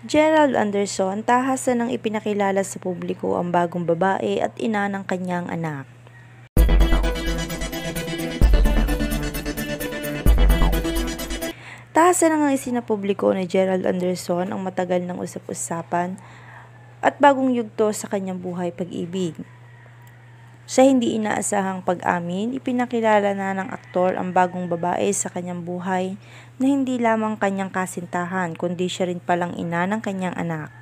Gerald Anderson, tahasan ng ipinakilala sa publiko ang bagong babae at ina ng kanyang anak. Tahasan ng isinapubliko ni Gerald Anderson ang matagal ng usap-usapan at bagong yugto sa kanyang buhay pag-ibig. Sa hindi inaasahang pag-amin, ipinakilala na ng aktor ang bagong babae sa kanyang buhay na hindi lamang kanyang kasintahan kundi siya rin palang ina ng kanyang anak.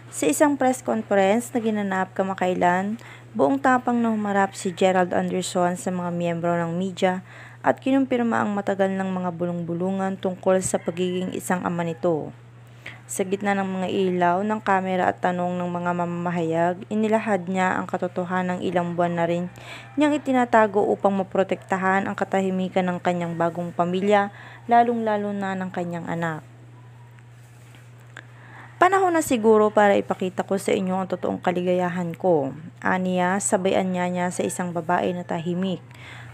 Sa isang press conference na ginanap kamakailan, buong tapang na humarap si Gerald Anderson sa mga miyembro ng media at kinumpirma ang matagal ng mga bulong-bulungan tungkol sa pagiging isang ama nito. Sa gitna ng mga ilaw ng kamera at tanong ng mga mamamahayag, inilahad niya ang katotohanang ilang buwan na rin niyang itinatago upang maprotektahan ang katahimikan ng kanyang bagong pamilya, lalong-lalo na ng kanyang anak. Panahon na siguro para ipakita ko sa inyo ang totoong kaligayahan ko. Aniya, sabayan niya sa isang babae na tahimik,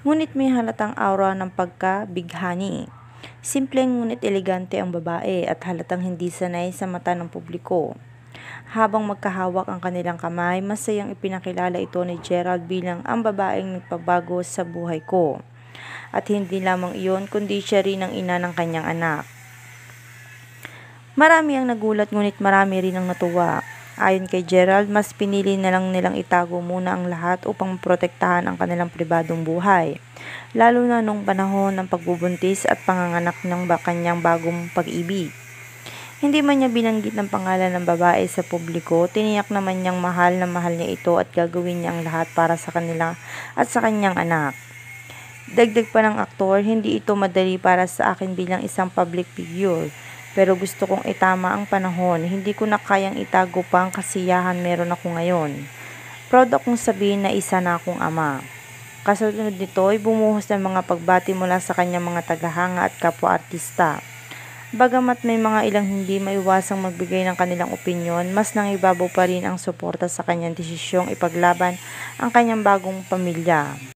ngunit may halatang aura ng pagkabighani. Simpleng ngunit elegante ang babae at halatang hindi sanay sa mata ng publiko. Habang magkahawak ang kanilang kamay, masayang ipinakilala ito ni Gerald bilang ang babaeng nagpabago sa buhay ko. At hindi lamang iyon kundi siya rin ang ina ng kanyang anak. Marami ang nagulat ngunit marami rin ang natuwa. Ayon kay Gerald, mas pinili na lang nilang itago muna ang lahat upang protektahan ang kanilang pribadong buhay. Lalo na nung panahon ng pagbubuntis at panganganak ng kanyang bagong pag-ibig. Hindi man niya binanggit ng pangalan ng babae sa publiko, tiniyak naman niyang mahal na mahal niya ito at gagawin niya ang lahat para sa kanila at sa kanyang anak. Dagdag pa ng aktor, hindi ito madali para sa akin bilang isang public figure. Pero gusto kong itama ang panahon, hindi ko na kayang itago pa ang kasiyahan meron ako ngayon. Proud akong sabihin na isa na akong ama. Kasunod nito ay bumuhos ng mga pagbati mula sa kanyang mga tagahanga at kapwa-artista. Bagamat may mga ilang hindi maiwasang magbigay ng kanilang opinyon, mas nangibabaw pa rin ang suporta sa kanyang desisyong ipaglaban ang kanyang bagong pamilya.